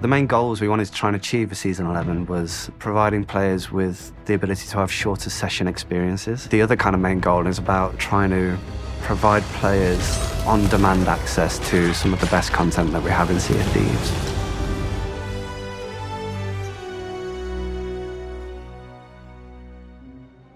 The main goals we wanted to try and achieve for Season 11 was providing players with the ability to have shorter session experiences. The other kind of main goal is about trying to provide players on-demand access to some of the best content that we have in Sea of Thieves.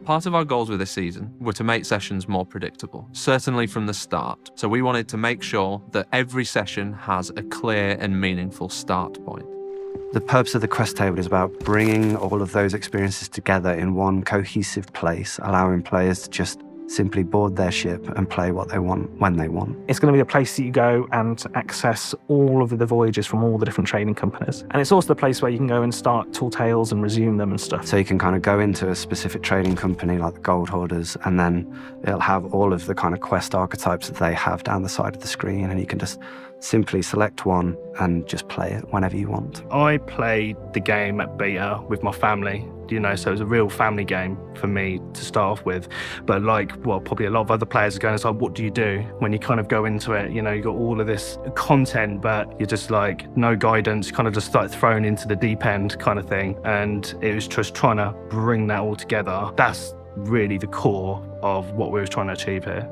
Part of our goals with this season were to make sessions more predictable, certainly from the start. So we wanted to make sure that every session has a clear and meaningful start point. The purpose of the quest table is about bringing all of those experiences together in one cohesive place, allowing players to just simply board their ship and play what they want when they want. It's going to be a place that you go and access all of the voyages from all the different trading companies. And it's also the place where you can go and start tall tales and resume them and stuff. So you can kind of go into a specific trading company like the Gold Hoarders, and then it'll have all of the kind of quest archetypes that they have down the side of the screen, and you can just simply select one and just play it whenever you want. I played the game at beta with my family, so it was a real family game for me to start off with. But probably a lot of other players are going, it's like, what do you do when you kind of go into it? You got all of this content, but you're just like, no guidance, kind of just like thrown into the deep end kind of thing. And it was just trying to bring that all together. That's really the core of what we were trying to achieve here.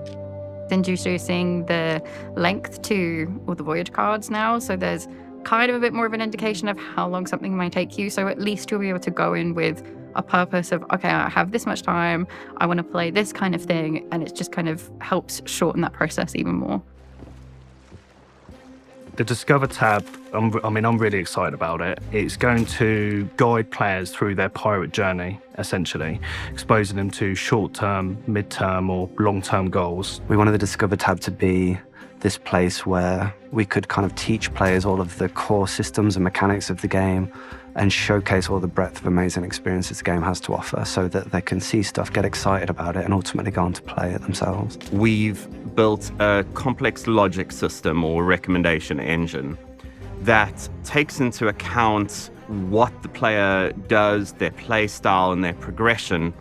Introducing the length to all the voyage cards now, so there's kind of a bit more of an indication of how long something might take you, so at least you'll be able to go in with a purpose of, okay, I have this much time, I want to play this kind of thing, and it just kind of helps shorten that process even more. The Discover tab, I'm really excited about it. It's going to guide players through their pirate journey, essentially, exposing them to short-term, mid-term, or long-term goals. We wanted the Discover tab to be this place where we could kind of teach players all of the core systems and mechanics of the game and showcase all the breadth of amazing experiences the game has to offer, so that they can see stuff, get excited about it, and ultimately go on to play it themselves. We've built a complex logic system or recommendation engine that takes into account what the player does, their play style and their progression,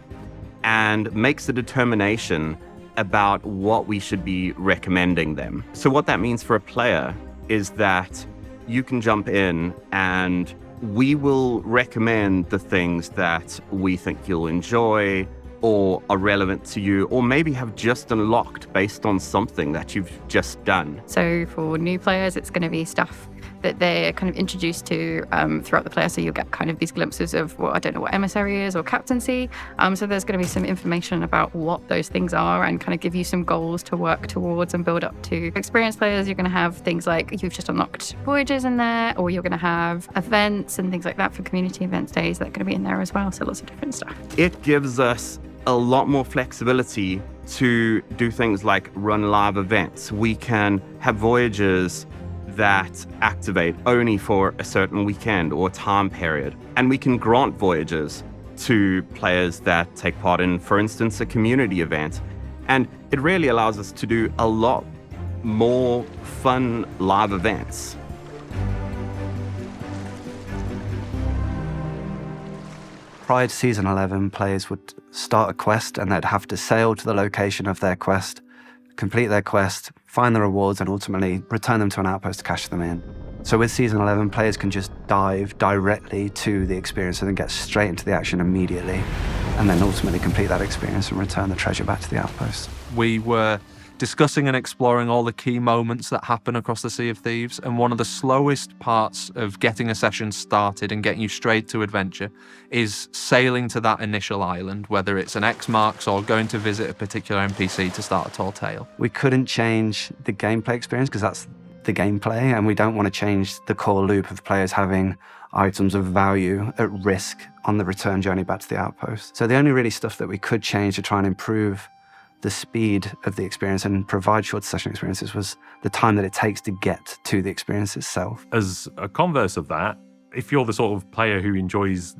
and makes a determination about what we should be recommending them. So what that means for a player is that you can jump in and we will recommend the things that we think you'll enjoy or are relevant to you, or maybe have just unlocked based on something that you've just done. So for new players, it's going to be stuff that they're kind of introduced to throughout the player. So you'll get kind of these glimpses of, I don't know what emissary is or captaincy. So there's going to be some information about what those things are and kind of give you some goals to work towards and build up to. Experienced players, you're going to have things like you've just unlocked voyages in there, or you're going to have events and things like that for community events days that are going to be in there as well. So lots of different stuff. It gives us a lot more flexibility to do things like run live events. We can have voyages that activate only for a certain weekend or time period. And we can grant voyages to players that take part in, for instance, a community event. And it really allows us to do a lot more fun live events. Prior to Season 11, players would start a quest and they'd have to sail to the location of their quest, complete their quest, find the rewards, and ultimately return them to an outpost to cash them in. So with Season 11, players can just dive directly to the experience and then get straight into the action immediately, and then ultimately complete that experience and return the treasure back to the outpost. We were discussing and exploring all the key moments that happen across the Sea of Thieves, and one of the slowest parts of getting a session started and getting you straight to adventure is sailing to that initial island, whether it's an X marks or going to visit a particular NPC to start a tall tale. We couldn't change the gameplay experience because that's the gameplay, and we don't want to change the core loop of players having items of value at risk on the return journey back to the outpost. So the only really stuff that we could change to try and improve the speed of the experience and provide short session experiences was the time that it takes to get to the experience itself. As a converse of that, if you're the sort of player who enjoys,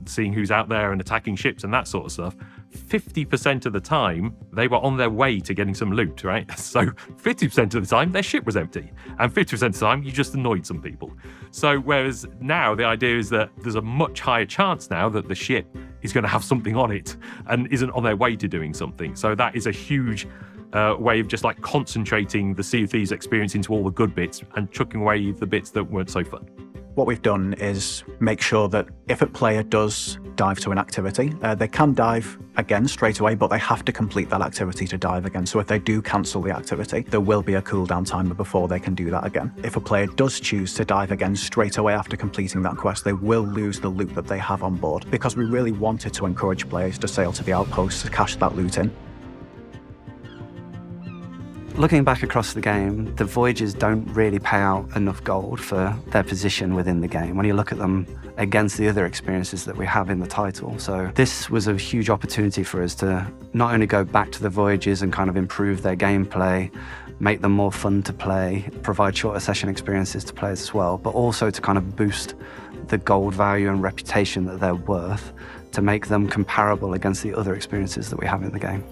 seeing who's out there and attacking ships and that sort of stuff, 50% of the time they were on their way to getting some loot, right? So 50% of the time their ship was empty, and 50% of the time you just annoyed some people. So whereas now the idea is that there's a much higher chance now that the ship is going to have something on it and isn't on their way to doing something. So that is a huge way of just like concentrating the Sea of Thieves experience into all the good bits and chucking away the bits that weren't so fun. What we've done is make sure that if a player does dive to an activity, they can dive again straight away, but they have to complete that activity to dive again. So if they do cancel the activity, there will be a cooldown timer before they can do that again. If a player does choose to dive again straight away after completing that quest, they will lose the loot that they have on board, because we really wanted to encourage players to sail to the outposts to cash that loot in. Looking back across the game, the voyages don't really pay out enough gold for their position within the game when you look at them against the other experiences that we have in the title. So this was a huge opportunity for us to not only go back to the voyages and kind of improve their gameplay, make them more fun to play, provide shorter session experiences to players as well, but also to kind of boost the gold value and reputation that they're worth, to make them comparable against the other experiences that we have in the game.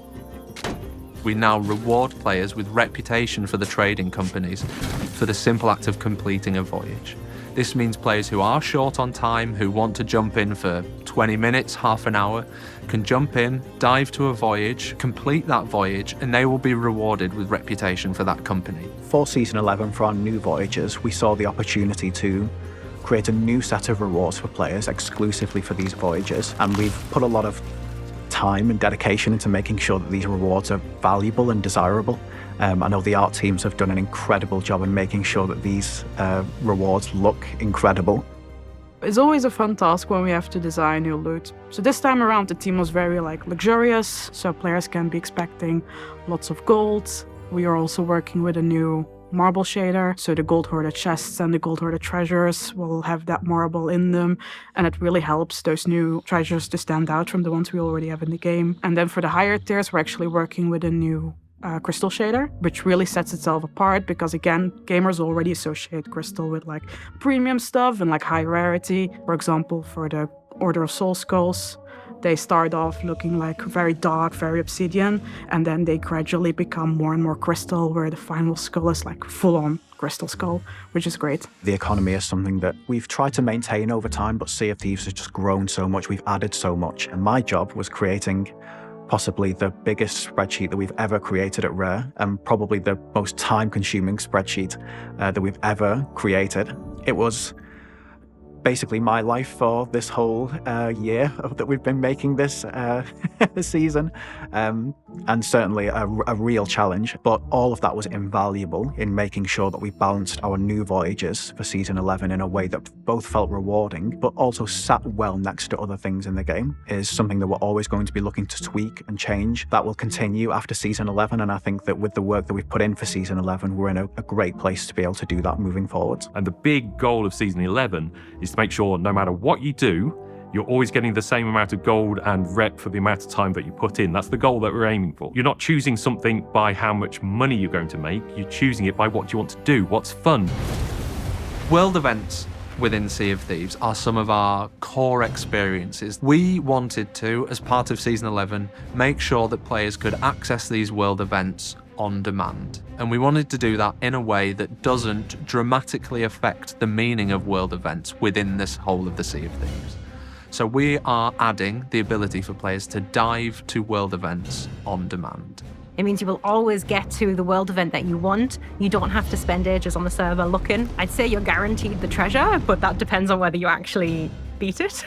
We now reward players with reputation for the trading companies for the simple act of completing a voyage. This means players who are short on time, who want to jump in for 20 minutes, half an hour, can jump in, dive to a voyage, complete that voyage, and they will be rewarded with reputation for that company. For Season 11, for our new voyages, we saw the opportunity to create a new set of rewards for players exclusively for these voyages, and we've put a lot of time and dedication into making sure that these rewards are valuable and desirable. I know the art teams have done an incredible job in making sure that these rewards look incredible. It's always a fun task when we have to design new loot. So this time around the team was very luxurious, so players can be expecting lots of gold. We are also working with a new marble shader, so the gold hoarded chests and the gold hoarded treasures will have that marble in them, and it really helps those new treasures to stand out from the ones we already have in the game. And then for the higher tiers, we're actually working with a new crystal shader, which really sets itself apart because, again, gamers already associate crystal with premium stuff and high rarity. For example, for the Order of Soul Skulls, they start off looking very dark, very obsidian, and then they gradually become more and more crystal, where the final skull is full-on crystal skull, which is great. The economy is something that we've tried to maintain over time, but Sea of Thieves has just grown so much, we've added so much. And my job was creating possibly the biggest spreadsheet that we've ever created at Rare, and probably the most time-consuming spreadsheet that we've ever created. It was basically my life for this whole year that we've been making this season, and certainly a real challenge, but all of that was invaluable in making sure that we balanced our new voyages for Season 11 in a way that both felt rewarding but also sat well next to other things in the game. Is something that we're always going to be looking to tweak and change. That will continue after Season 11, and I think that with the work that we've put in for Season 11, we're in a great place to be able to do that moving forward. And the big goal of Season 11 is to make sure no matter what you do, you're always getting the same amount of gold and rep for the amount of time that you put in. That's the goal that we're aiming for. You're not choosing something by how much money you're going to make, you're choosing it by what you want to do, what's fun. World events within Sea of Thieves are some of our core experiences. We wanted to, as part of Season 11, make sure that players could access these world events on demand. And we wanted to do that in a way that doesn't dramatically affect the meaning of world events within this whole of the Sea of Thieves. So we are adding the ability for players to dive to world events on demand. It means you will always get to the world event that you want. You don't have to spend ages on the server looking. I'd say you're guaranteed the treasure, but that depends on whether you actually beat it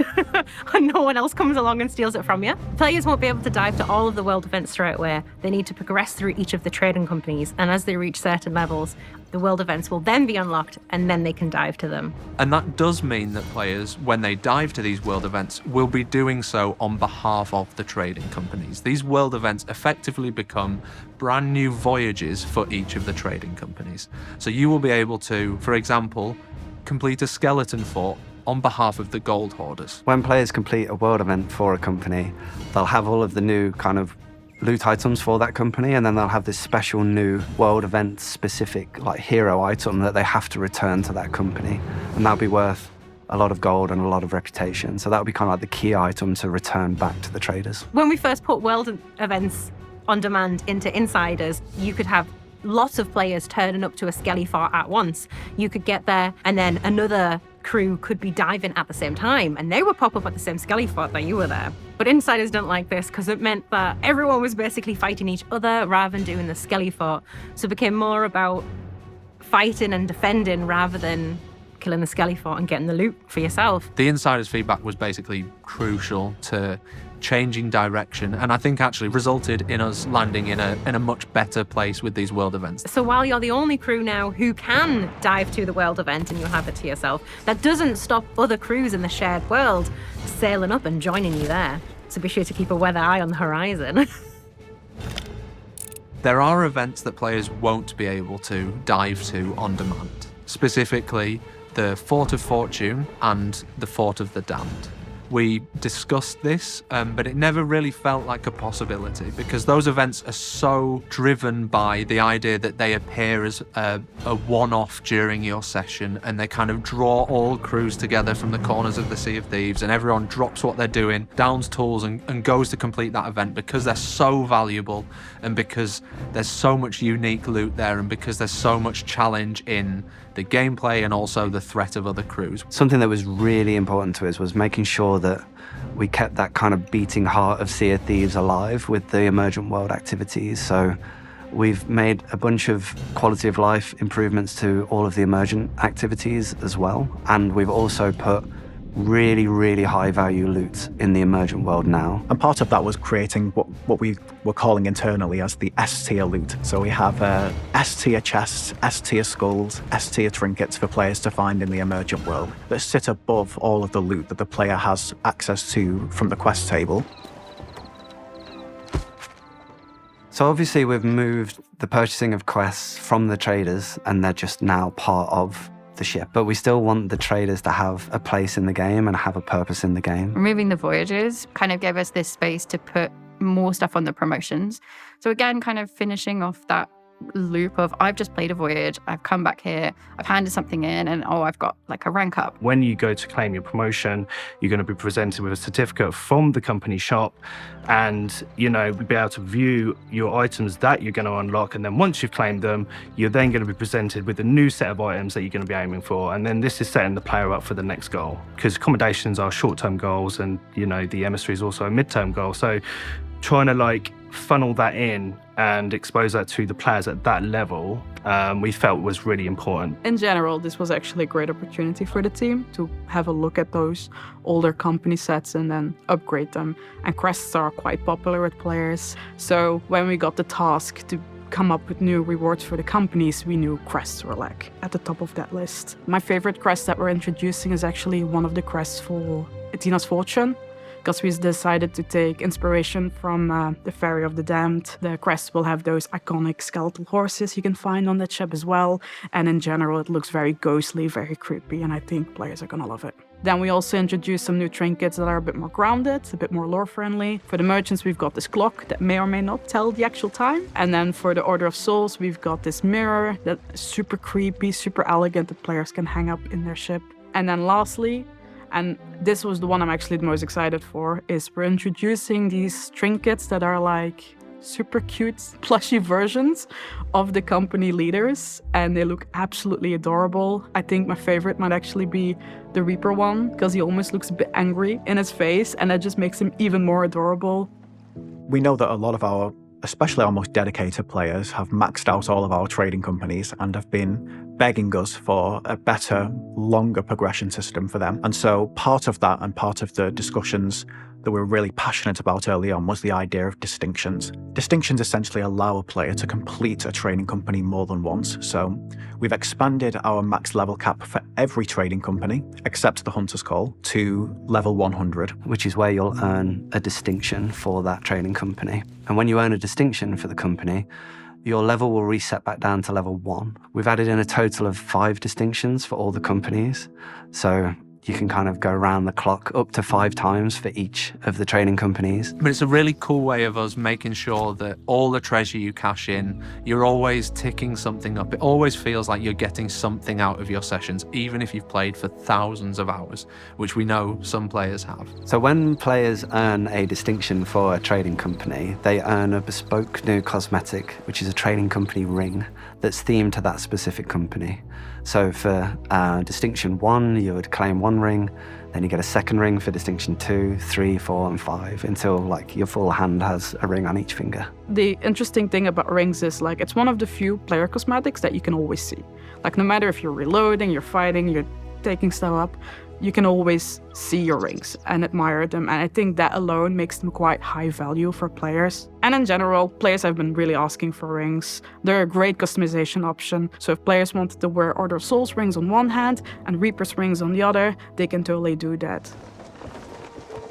and no one else comes along and steals it from you. Players won't be able to dive to all of the world events straight away. They need to progress through each of the trading companies, and as they reach certain levels, the world events will then be unlocked and then they can dive to them. And that does mean that players, when they dive to these world events, will be doing so on behalf of the trading companies. These world events effectively become brand new voyages for each of the trading companies. So you will be able to, for example, complete a skeleton fort on behalf of the gold hoarders. When players complete a world event for a company, they'll have all of the new kind of loot items for that company, and then they'll have this special new world event specific hero item that they have to return to that company, and that'll be worth a lot of gold and a lot of reputation. So that'll be kind of the key item to return back to the traders. When we first put world events on demand into Insiders, you could have lots of players turning up to a skelly fort at once. You could get there and then another crew could be diving at the same time, and they would pop up at the same skelly fort that you were there. But Insiders don't like this because it meant that everyone was basically fighting each other rather than doing the skelly fort. So it became more about fighting and defending rather than killing the skelly fort and getting the loot for yourself. The insider's feedback was basically crucial to changing direction, and I think actually resulted in us landing in a much better place with these world events. So while you're the only crew now who can dive to the world event and you'll have it to yourself, that doesn't stop other crews in the shared world sailing up and joining you there. So be sure to keep a weather eye on the horizon. There are events that players won't be able to dive to on demand, specifically the Fort of Fortune and the Fort of the Damned. We discussed this, but it never really felt like a possibility because those events are so driven by the idea that they appear as a one-off during your session, and they kind of draw all crews together from the corners of the Sea of Thieves, and everyone drops what they're doing, downs tools, and goes to complete that event because they're so valuable, and because there's so much unique loot there, and because there's so much challenge in the gameplay and also the threat of other crews. Something that was really important to us was making sure that we kept that kind of beating heart of Sea of Thieves alive with the emergent world activities. So we've made a bunch of quality of life improvements to all of the emergent activities as well. And we've also put really, really high value loot in the emergent world now. And part of that was creating what we were calling internally as the S-tier loot. So we have S-tier chests, S-tier skulls, S-tier trinkets for players to find in the emergent world that sit above all of the loot that the player has access to from the quest table. So obviously we've moved the purchasing of quests from the traders, and they're just now part of the ship, but we still want the traders to have a place in the game and have a purpose in the game. Removing the voyages kind of gave us this space to put more stuff on the promotions. So again, kind of finishing off that loop of I've just played a voyage, I've come back here, I've handed something in, and I've got like a rank up. When you go to claim your promotion, you're going to be presented with a certificate from the company shop, and you'll be able to view your items that you're going to unlock. And then once you've claimed them, you're then going to be presented with a new set of items that you're going to be aiming for. And then this is setting the player up for the next goal, because accommodations are short-term goals, and the emissary is also a mid-term goal. So trying to funnel that in and expose that to the players at that level, we felt was really important. In general, this was actually a great opportunity for the team to have a look at those older company sets and then upgrade them. And crests are quite popular with players. So when we got the task to come up with new rewards for the companies, we knew crests were at the top of that list. My favorite crest that we're introducing is actually one of the crests for Athena's Fortune, because we decided to take inspiration from the Ferry of the Damned. The crest will have those iconic skeletal horses you can find on that ship as well. And in general, it looks very ghostly, very creepy, and I think players are gonna love it. Then we also introduced some new trinkets that are a bit more grounded, a bit more lore-friendly. For the merchants, we've got this clock that may or may not tell the actual time. And then for the Order of Souls, we've got this mirror that is super creepy, super elegant, that players can hang up in their ship. And then lastly, and this was the one I'm actually the most excited for, is we're introducing these trinkets that are super cute plushy versions of the company leaders, and they look absolutely adorable. I think my favorite might actually be the Reaper one, because he almost looks a bit angry in his face, and that just makes him even more adorable. We know that a lot of our, especially our most dedicated players, have maxed out all of our trading companies and have been begging us for a better, longer progression system for them. And so part of that and part of the discussions that we were really passionate about early on was the idea of distinctions. Distinctions essentially allow a player to complete a trading company more than once. So we've expanded our max level cap for every trading company, except the Hunter's Call, to level 100. Which is where you'll earn a distinction for that trading company. And when you earn a distinction for the company, your level will reset back down to level 1. We've added in a total of 5 distinctions for all the companies. So you can kind of go around the clock up to 5 times for each of the trading companies. But it's a really cool way of us making sure that all the treasure you cash in, you're always ticking something up. It always feels like you're getting something out of your sessions, even if you've played for thousands of hours, which we know some players have. So when players earn a distinction for a trading company, they earn a bespoke new cosmetic, which is a trading company ring that's themed to that specific company. So for distinction 1, you would claim 1 ring, then you get a second ring for distinction 2, 3, 4, and 5, until your full hand has a ring on each finger. The interesting thing about rings is it's one of the few player cosmetics that you can always see. No matter if you're reloading, you're fighting, you're taking stuff up, you can always see your rings and admire them. And I think that alone makes them quite high value for players. And in general, players have been really asking for rings. They're a great customization option. So if players wanted to wear Order of Souls rings on one hand and Reaper's rings on the other, they can totally do that.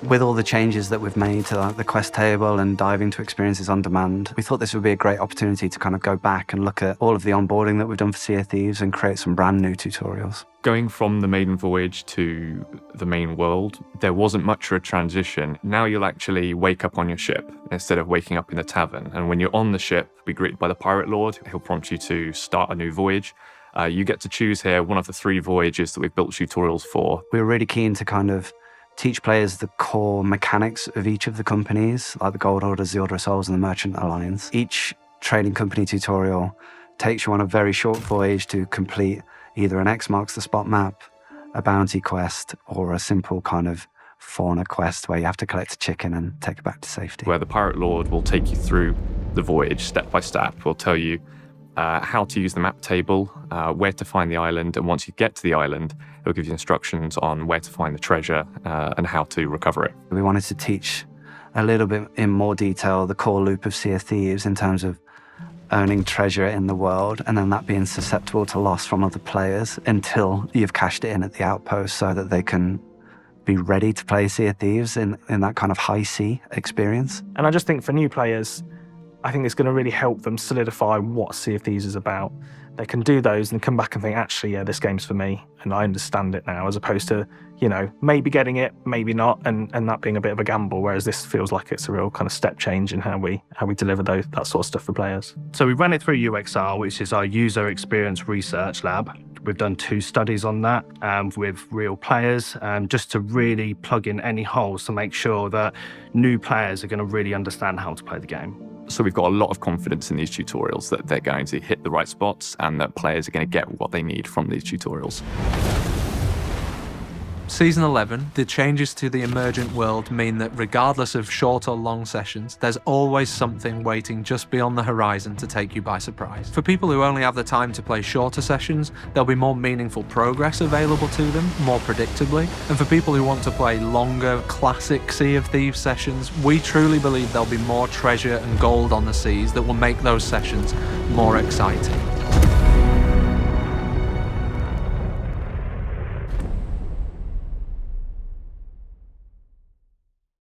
With all the changes that we've made to the quest table and diving to experiences on demand, we thought this would be a great opportunity to kind of go back and look at all of the onboarding that we've done for Sea of Thieves and create some brand new tutorials. Going from the maiden voyage to the main world, there wasn't much of a transition. Now you'll actually wake up on your ship instead of waking up in the tavern. And when you're on the ship, be greeted by the Pirate Lord. He'll prompt you to start a new voyage. You get to choose here one of the 3 voyages that we've built tutorials for. We were really keen to kind of teach players the core mechanics of each of the companies, like the Gold Orders, the Order of Souls, and the Merchant Alliance. Each trading company tutorial takes you on a very short voyage to complete either an X marks the spot map, a bounty quest, or a simple kind of fauna quest where you have to collect a chicken and take it back to safety. Where the Pirate Lord will take you through the voyage step by step. We'll tell you how to use the map table, where to find the island, and once you get to the island, it'll give you instructions on where to find the treasure and how to recover it. We wanted to teach a little bit in more detail the core loop of Sea of Thieves in terms of earning treasure in the world and then that being susceptible to loss from other players until you've cashed it in at the outpost so that they can be ready to play Sea of Thieves in that kind of high sea experience. And I just think for new players, I think it's going to really help them solidify what Sea of Thieves is about. They can do those and come back and think, actually, yeah, this game's for me, and I understand it now, as opposed to, maybe getting it, maybe not, and that being a bit of a gamble, whereas this feels like it's a real kind of step change in how we deliver that sort of stuff for players. So we ran it through UXR, which is our User Experience Research Lab. We've done 2 studies on that with real players, just to really plug in any holes to make sure that new players are going to really understand how to play the game. So we've got a lot of confidence in these tutorials that they're going to hit the right spots and that players are going to get what they need from these tutorials. Season 11, the changes to the emergent world mean that regardless of short or long sessions, there's always something waiting just beyond the horizon to take you by surprise. For people who only have the time to play shorter sessions, there'll be more meaningful progress available to them, more predictably. And for people who want to play longer, classic Sea of Thieves sessions, we truly believe there'll be more treasure and gold on the seas that will make those sessions more exciting.